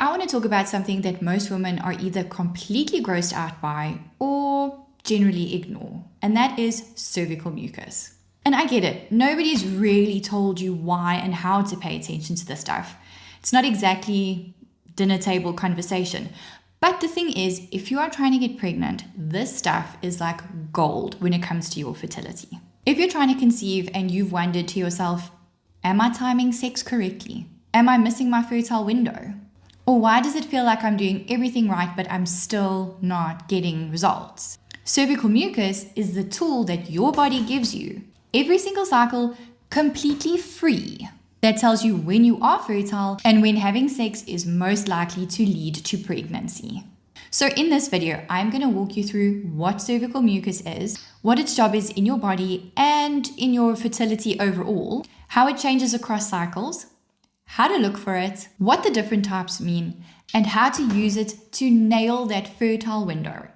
I want to talk about something that most women are either completely grossed out by or generally ignore, and that is cervical mucus. And I get it, nobody's really told you why and how to pay attention to this stuff. It's not exactly dinner table conversation. But the thing is, if you are trying to get pregnant, this stuff is like gold when it comes to your fertility. If you're trying to conceive and you've wondered to yourself, am I timing sex correctly? Am I missing my fertile window? Or why does it feel like I'm doing everything right, but I'm still not getting results? Cervical mucus is the tool that your body gives you every single cycle, completely free, that tells you when you are fertile and when having sex is most likely to lead to pregnancy. So in this video, I'm going to walk you through what cervical mucus is, what its job is in your body and in your fertility overall, how it changes across cycles, how to look for it, what the different types mean, and how to use it to nail that fertile window.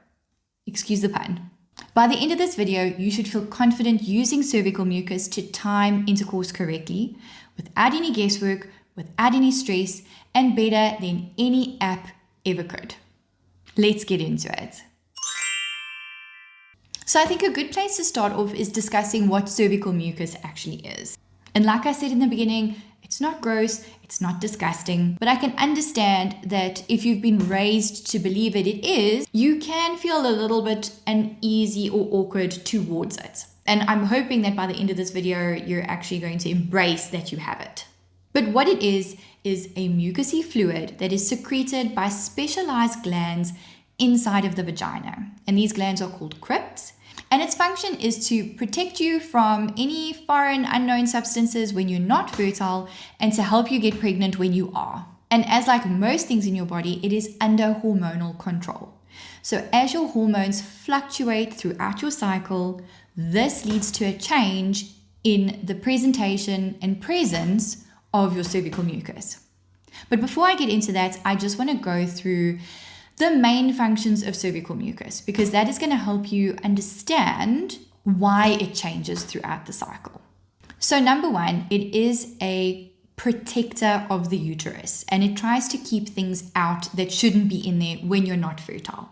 Excuse the pun. By the end of this video, you should feel confident using cervical mucus to time intercourse correctly, without any guesswork, without any stress, and better than any app ever could. Let's get into it. So I think a good place to start off is discussing what cervical mucus actually is. And like I said in the beginning, it's not gross, it's not disgusting, but I can understand that if you've been raised to believe it is, you can feel a little bit uneasy or awkward towards it. And I'm hoping that by the end of this video, you're actually going to embrace that you have it. But what it is a mucousy fluid that is secreted by specialized glands inside of the vagina. And these glands are called crypts. And its function is to protect you from any foreign unknown substances when you're not fertile and to help you get pregnant when you are. And as like most things in your body, it is under hormonal control. So as your hormones fluctuate throughout your cycle, this leads to a change in the presentation and presence of your cervical mucus. But before I get into that, I just want to go through the main functions of cervical mucus, because that is going to help you understand why it changes throughout the cycle. So number one, it is a protector of the uterus, and it tries to keep things out that shouldn't be in there when you're not fertile.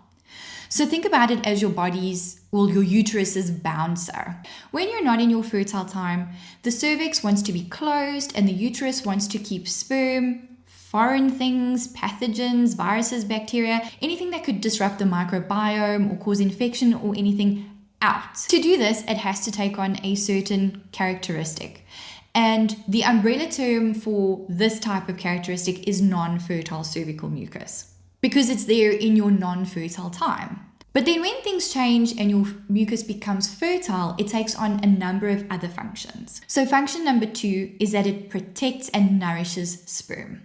So think about it as your uterus's bouncer. When you're not in your fertile time, the cervix wants to be closed and the uterus wants to keep sperm, foreign things, pathogens, viruses, bacteria, anything that could disrupt the microbiome or cause infection or anything out. To do this, it has to take on a certain characteristic. And the umbrella term for this type of characteristic is non-fertile cervical mucus, because it's there in your non-fertile time. But then when things change and your mucus becomes fertile, it takes on a number of other functions. So function number 2 is that it protects and nourishes sperm.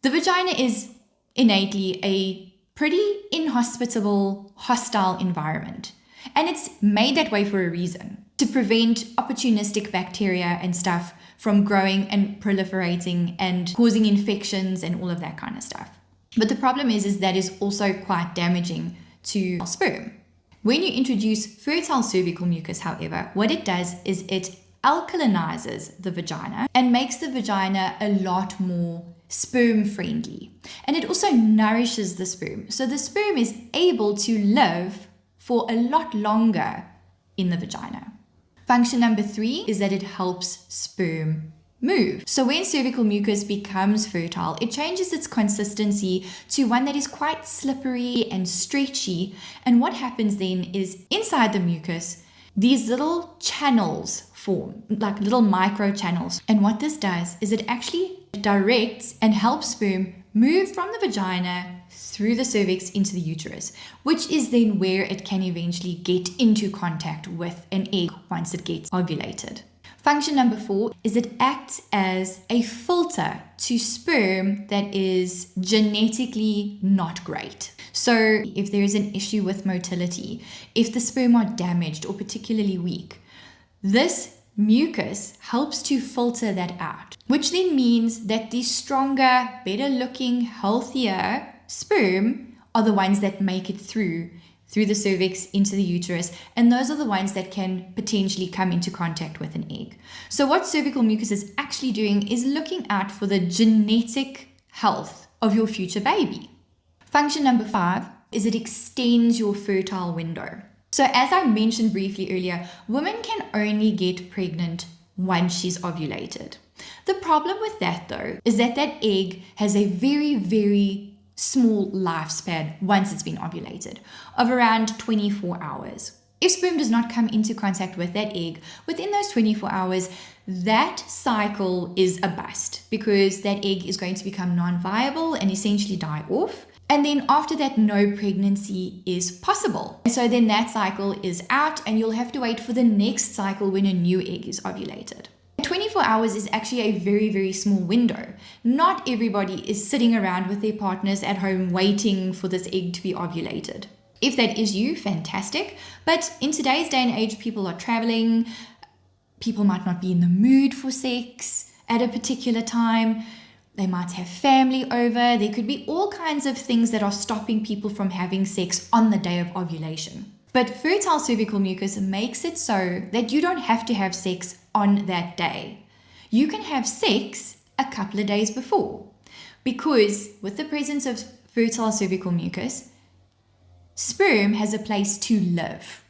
The vagina is innately a pretty inhospitable, hostile environment. And it's made that way for a reason, to prevent opportunistic bacteria and stuff from growing and proliferating and causing infections and all of that kind of stuff. But the problem is that is also quite damaging to sperm. When you introduce fertile cervical mucus, however, what it does is it alkalinizes the vagina and makes the vagina a lot more sperm friendly. And it also nourishes the sperm. So the sperm is able to live for a lot longer in the vagina. Function number 3 is that it helps sperm move. So when cervical mucus becomes fertile, it changes its consistency to one that is quite slippery and stretchy. And what happens then is inside the mucus, these little channels form, like little micro channels. And what this does is it actually directs and helps sperm move from the vagina through the cervix into the uterus, which is then where it can eventually get into contact with an egg once it gets ovulated. Function number 4 is it acts as a filter to sperm that is genetically not great. So if there is an issue with motility, if the sperm are damaged or particularly weak, this mucus helps to filter that out, which then means that the stronger, better looking, healthier sperm are the ones that make it through the cervix into the uterus, and those are the ones that can potentially come into contact with an egg. So what cervical mucus is actually doing is looking out for the genetic health of your future baby. Function number 5 is it extends your fertile window. So as I mentioned briefly earlier, women can only get pregnant once she's ovulated. The problem with that though is that that egg has a very, very small lifespan once it's been ovulated of around 24 hours. If sperm does not come into contact with that egg within those 24 hours, that cycle is a bust because that egg is going to become non-viable and essentially die off. And then after that, no pregnancy is possible. And so then that cycle is out and you'll have to wait for the next cycle when a new egg is ovulated. 24 hours is actually a very, very small window. Not everybody is sitting around with their partners at home waiting for this egg to be ovulated. If that is you, fantastic. But in today's day and age, people are traveling. People might not be in the mood for sex at a particular time. They might have family over. There could be all kinds of things that are stopping people from having sex on the day of ovulation. But fertile cervical mucus makes it so that you don't have to have sex on that day. You can have sex a couple of days before because with the presence of fertile cervical mucus, sperm has a place to live.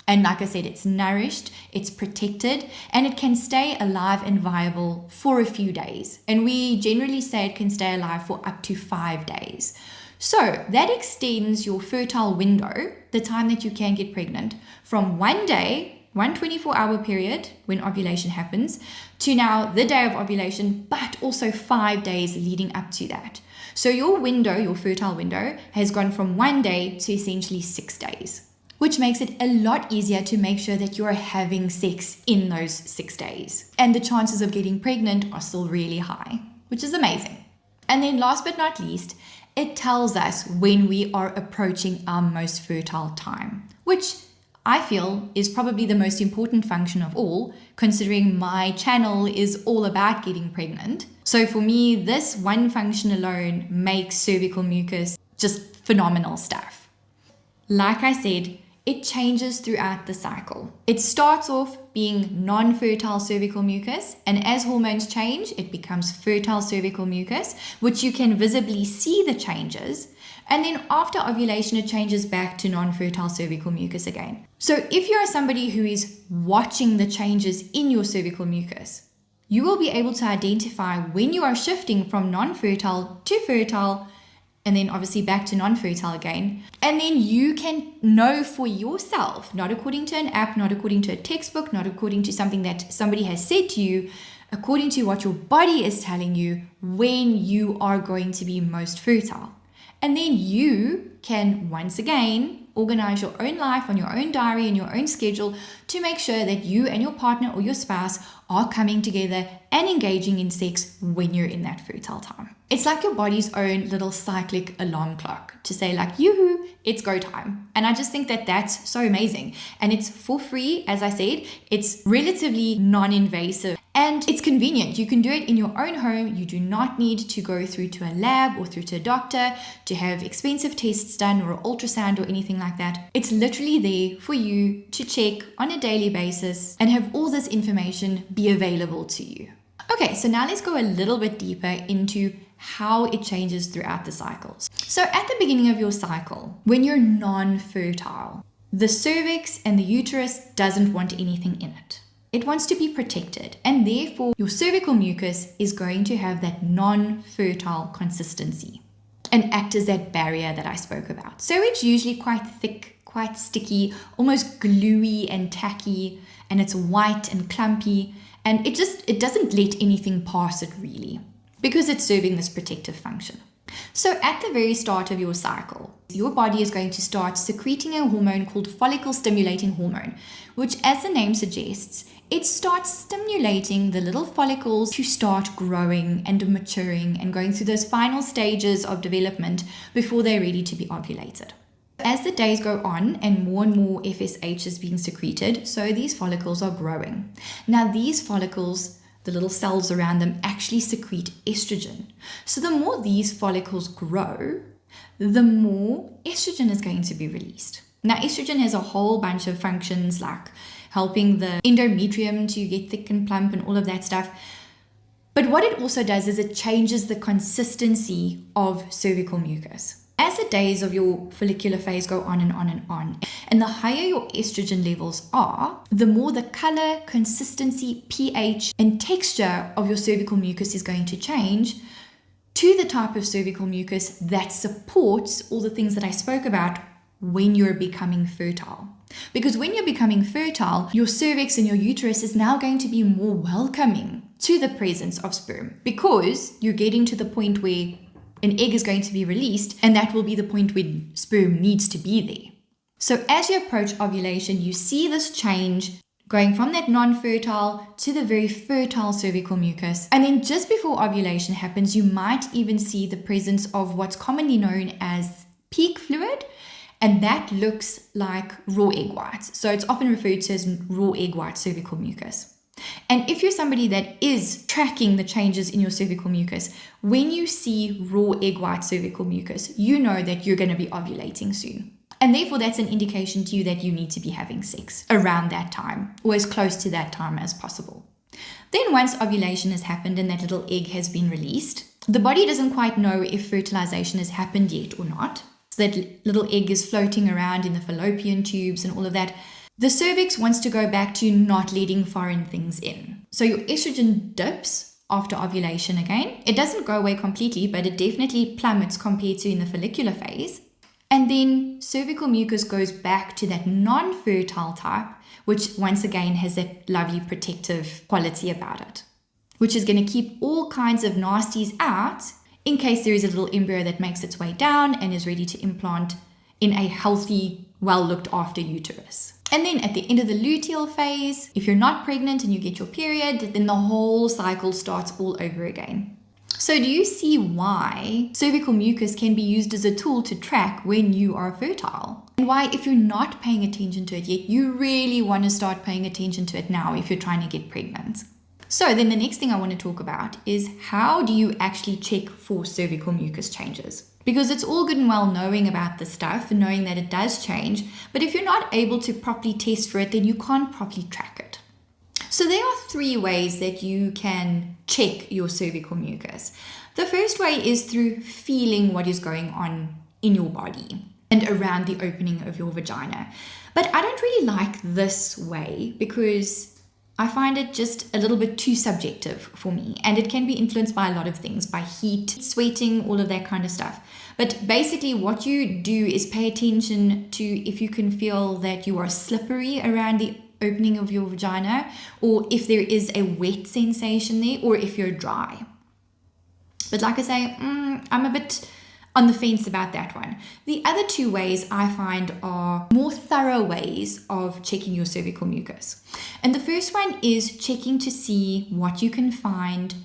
And like I said, it's nourished, it's protected, and it can stay alive and viable for a few days. And we generally say it can stay alive for up to 5 days. So that extends your fertile window, the time that you can get pregnant, from 1 day, 1 24-hour period when ovulation happens, to now the day of ovulation, but also 5 days leading up to that. So your window, your fertile window, has gone from 1 day to essentially 6 days, which makes it a lot easier to make sure that you're having sex in those 6 days. And the chances of getting pregnant are still really high, which is amazing. And then last but not least, it tells us when we are approaching our most fertile time, which I feel is probably the most important function of all, considering my channel is all about getting pregnant. So for me, this one function alone makes cervical mucus just phenomenal stuff. Like I said, it changes throughout the cycle. It starts off being non-fertile cervical mucus, and as hormones change, it becomes fertile cervical mucus, which you can visibly see the changes. And then after ovulation, it changes back to non-fertile cervical mucus again. So if you are somebody who is watching the changes in your cervical mucus, you will be able to identify when you are shifting from non-fertile to fertile, and then obviously back to non-fertile again. And then you can know for yourself, not according to an app, not according to a textbook, not according to something that somebody has said to you, according to what your body is telling you, when you are going to be most fertile. And then you can, once again, organize your own life on your own diary and your own schedule to make sure that you and your partner or your spouse are coming together and engaging in sex when you're in that fertile time. It's like your body's own little cyclic alarm clock to say like, yoo-hoo, it's go time. And I just think that that's so amazing. And it's for free, as I said, it's relatively non-invasive and it's convenient. You can do it in your own home. You do not need to go through to a lab or through to a doctor to have expensive tests done or an ultrasound or anything like that. It's literally there for you to check on a daily basis and have all this information be available to you. Okay, so now let's go a little bit deeper into how it changes throughout the cycles. So at the beginning of your cycle, when you're non-fertile, the cervix and the uterus doesn't want anything in it. It wants to be protected, and therefore your cervical mucus is going to have that non-fertile consistency and act as that barrier that I spoke about. So it's usually quite thick, quite sticky, almost gluey and tacky, and it's white and clumpy, and it doesn't let anything pass it really, because it's serving this protective function. So at the very start of your cycle, your body is going to start secreting a hormone called follicle stimulating hormone, which, as the name suggests, it starts stimulating the little follicles to start growing and maturing and going through those final stages of development before they're ready to be ovulated. As the days go on and more FSH is being secreted, so these follicles are growing. Now these follicles, the little cells around them, actually secrete estrogen. So the more these follicles grow, the more estrogen is going to be released. Now estrogen has a whole bunch of functions like helping the endometrium to get thick and plump and all of that stuff. But what it also does is it changes the consistency of cervical mucus. As the days of your follicular phase go on and on and on, and the higher your estrogen levels are, the more the color, consistency, pH, and texture of your cervical mucus is going to change to the type of cervical mucus that supports all the things that I spoke about when you're becoming fertile. Because when you're becoming fertile, your cervix and your uterus is now going to be more welcoming to the presence of sperm, because you're getting to the point where an egg is going to be released, and that will be the point when sperm needs to be there. So as you approach ovulation, you see this change going from that non-fertile to the very fertile cervical mucus. And then just before ovulation happens, you might even see the presence of what's commonly known as peak fluid, and that looks like raw egg whites. So it's often referred to as raw egg white cervical mucus. And if you're somebody that is tracking the changes in your cervical mucus, when you see raw egg white cervical mucus, you know that you're going to be ovulating soon. And therefore, that's an indication to you that you need to be having sex around that time, or as close to that time as possible. Then once ovulation has happened and that little egg has been released, the body doesn't quite know if fertilization has happened yet or not. So that little egg is floating around in the fallopian tubes and all of that. The cervix wants to go back to not letting foreign things in. So your estrogen dips after ovulation again. It doesn't go away completely, but it definitely plummets compared to in the follicular phase. And then cervical mucus goes back to that non-fertile type, which once again has that lovely protective quality about it, which is going to keep all kinds of nasties out in case there is a little embryo that makes its way down and is ready to implant in a healthy, well looked after uterus. And then at the end of the luteal phase, if you're not pregnant and you get your period, then the whole cycle starts all over again. So do you see why cervical mucus can be used as a tool to track when you are fertile? And why, if you're not paying attention to it yet, you really want to start paying attention to it now if you're trying to get pregnant? So then the next thing I want to talk about is, how do you actually check for cervical mucus changes? Because it's all good and well knowing about this stuff and knowing that it does change, but if you're not able to properly test for it, then you can't properly track it. So there are 3 ways that you can check your cervical mucus. The first way is through feeling what is going on in your body and around the opening of your vagina. But I don't really like this way because I find it just a little bit too subjective for me, and it can be influenced by a lot of things, by heat, sweating, all of that kind of stuff. But basically what you do is pay attention to if you can feel that you are slippery around the opening of your vagina, or if there is a wet sensation there, or if you're dry. But like I say, I'm a bit on the fence about that one. The other 2 ways I find are more thorough ways of checking your cervical mucus. And the first one is checking to see what you can find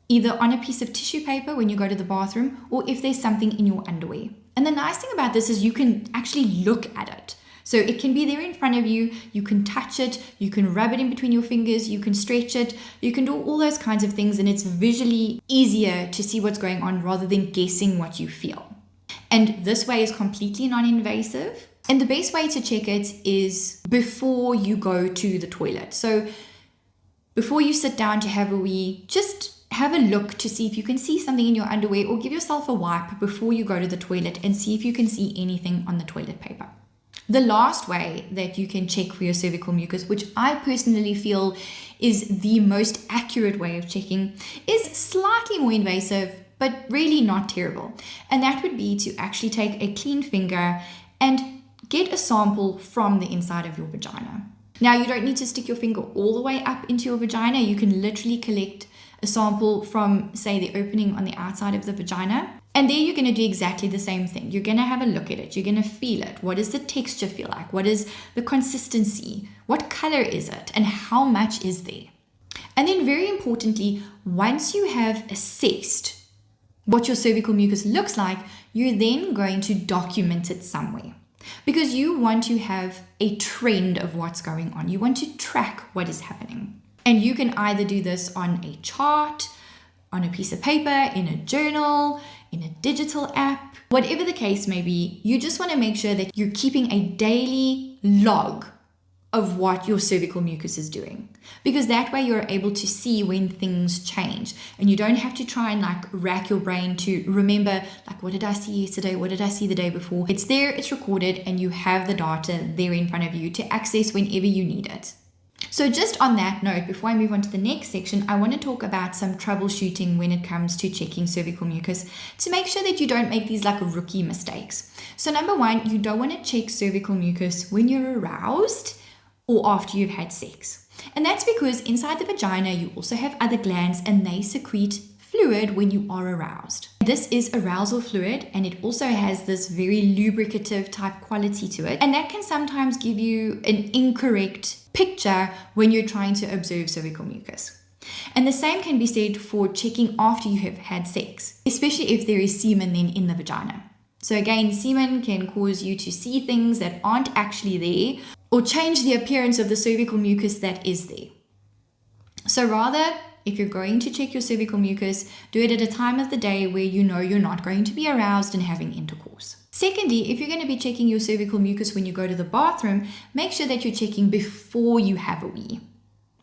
either on a piece of tissue paper when you go to the bathroom, or if there's something in your underwear. And the nice thing about this is you can actually look at it. So it can be there in front of you, you can touch it, you can rub it in between your fingers, you can stretch it, you can do all those kinds of things, and it's visually easier to see what's going on rather than guessing what you feel. And this way is completely non-invasive. And the best way to check it is before you go to the toilet. So before you sit down to have a wee, just have a look to see if you can see something in your underwear, or give yourself a wipe before you go to the toilet and see if you can see anything on the toilet paper. The last way that you can check for your cervical mucus, which I personally feel is the most accurate way of checking, is slightly more invasive, but really not terrible. And that would be to actually take a clean finger and get a sample from the inside of your vagina. Now, you don't need to stick your finger all the way up into your vagina. You can literally collect a sample from, say, the opening on the outside of the vagina. And there you're going to do exactly the same thing. You're going to have a look at it. You're going to feel it. What does the texture feel like? What is the consistency? What color is it? And how much is there? And then very importantly, once you have assessed what your cervical mucus looks like, you're then going to document it somewhere. Because you want to have a trend of what's going on. You want to track what is happening. And you can either do this on a chart, on a piece of paper, in a journal, in a digital app, whatever the case may be. You just want to make sure that you're keeping a daily log of what your cervical mucus is doing, because that way you're able to see when things change and you don't have to try and like rack your brain to remember, like, what did I see yesterday? What did I see the day before? It's there, it's recorded, and you have the data there in front of you to access whenever you need it. So just on that note, before I move on to the next section, I want to talk about some troubleshooting when it comes to checking cervical mucus to make sure that you don't make these like rookie mistakes. So number one, you don't want to check cervical mucus when you're aroused or after you've had sex. And that's because inside the vagina, you also have other glands and they secrete fluid when you are aroused. This is arousal fluid, and it also has this very lubricative type quality to it. And that can sometimes give you an incorrect picture when you're trying to observe cervical mucus. And the same can be said for checking after you have had sex, especially if there is semen then in the vagina. So again, semen can cause you to see things that aren't actually there or change the appearance of the cervical mucus that is there. So rather, if you're going to check your cervical mucus, do it at a time of the day where you know you're not going to be aroused and having intercourse. Secondly, if you're going to be checking your cervical mucus when you go to the bathroom, make sure that you're checking before you have a wee.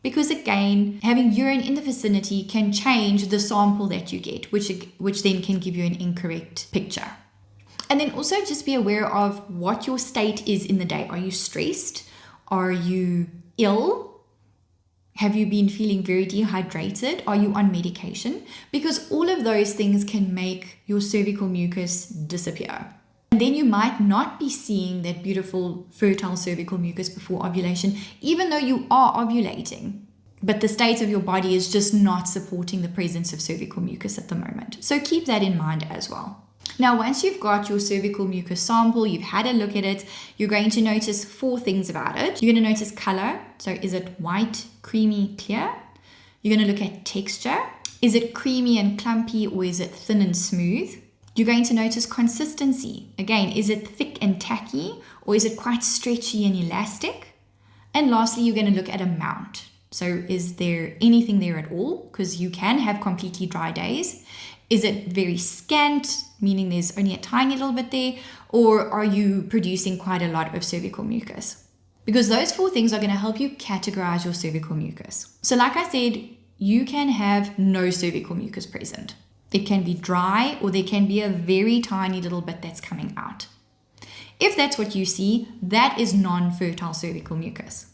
Because again, having urine in the vicinity can change the sample that you get, which then can give you an incorrect picture. And then also just be aware of what your state is in the day. Are you stressed? Are you ill? Have you been feeling very dehydrated? Are you on medication? Because all of those things can make your cervical mucus disappear. And then you might not be seeing that beautiful fertile cervical mucus before ovulation, even though you are ovulating. But the state of your body is just not supporting the presence of cervical mucus at the moment. So keep that in mind as well. Now, once you've got your cervical mucus sample, you've had a look at it, you're going to notice 4 things about it. You're going to notice color. So is it white, creamy, clear? You're going to look at texture. Is it creamy and clumpy, or is it thin and smooth? You're going to notice consistency. Again, is it thick and tacky, or is it quite stretchy and elastic? And lastly, you're going to look at amount. So is there anything there at all? Because you can have completely dry days. Is it very scant, meaning there's only a tiny little bit there? Or are you producing quite a lot of cervical mucus? Because those 4 things are going to help you categorize your cervical mucus. So like I said, you can have no cervical mucus present. It can be dry, or there can be a very tiny little bit that's coming out. If that's what you see, that is non-fertile cervical mucus.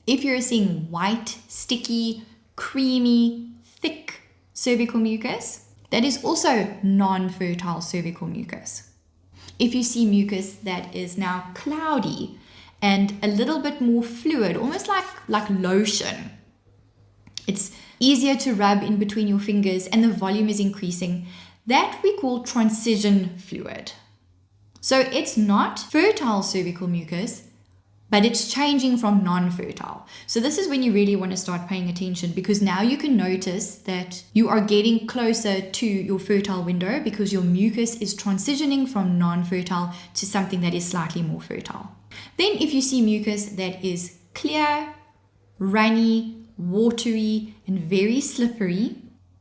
If you're seeing white, sticky, creamy, thick cervical mucus, that is also non-fertile cervical mucus. If you see mucus that is now cloudy and a little bit more fluid, almost like lotion, it's easier to rub in between your fingers and the volume is increasing, that we call transition fluid. So it's not fertile cervical mucus, but it's changing from non-fertile. So this is when you really want to start paying attention, because now you can notice that you are getting closer to your fertile window because your mucus is transitioning from non-fertile to something that is slightly more fertile. Then if you see mucus that is clear, runny, watery, and very slippery,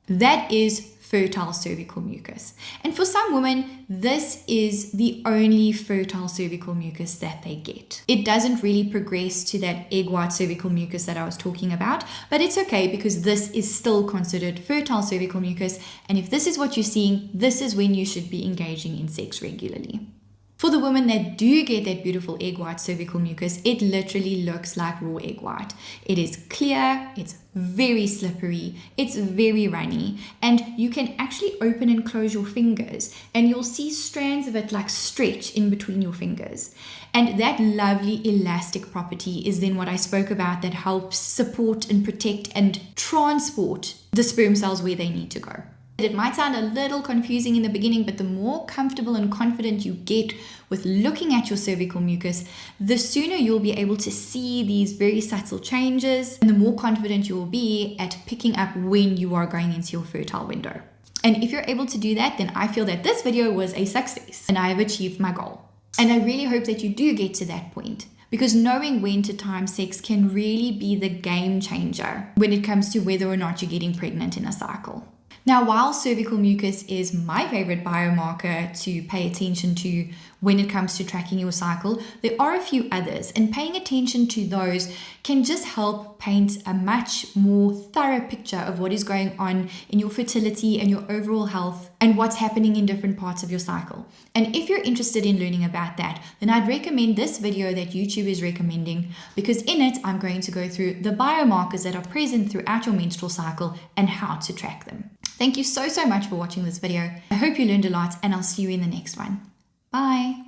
that is fertile cervical mucus. And for some women, this is the only fertile cervical mucus that they get. It doesn't really progress to that egg white cervical mucus that I was talking about, but it's okay because this is still considered fertile cervical mucus. And if this is what you're seeing, this is when you should be engaging in sex regularly. For the women that do get that beautiful egg white cervical mucus, it literally looks like raw egg white. It is clear, it's very slippery, it's very runny, and you can actually open and close your fingers and you'll see strands of it like stretch in between your fingers. And that lovely elastic property is then what I spoke about that helps support and protect and transport the sperm cells where they need to go. It might sound a little confusing in the beginning, but the more comfortable and confident you get with looking at your cervical mucus, the sooner you'll be able to see these very subtle changes, and the more confident you will be at picking up when you are going into your fertile window. And if you're able to do that, then I feel that this video was a success and I have achieved my goal. And I really hope that you do get to that point, because knowing when to time sex can really be the game changer when it comes to whether or not you're getting pregnant in a cycle. Now, while cervical mucus is my favorite biomarker to pay attention to when it comes to tracking your cycle, there are a few others, and paying attention to those can just help paint a much more thorough picture of what is going on in your fertility and your overall health and what's happening in different parts of your cycle. And if you're interested in learning about that, then I'd recommend this video that YouTube is recommending, because in it, I'm going to go through the biomarkers that are present throughout your menstrual cycle and how to track them. Thank you so much for watching this video. I hope you learned a lot, and I'll see you in the next one. Bye.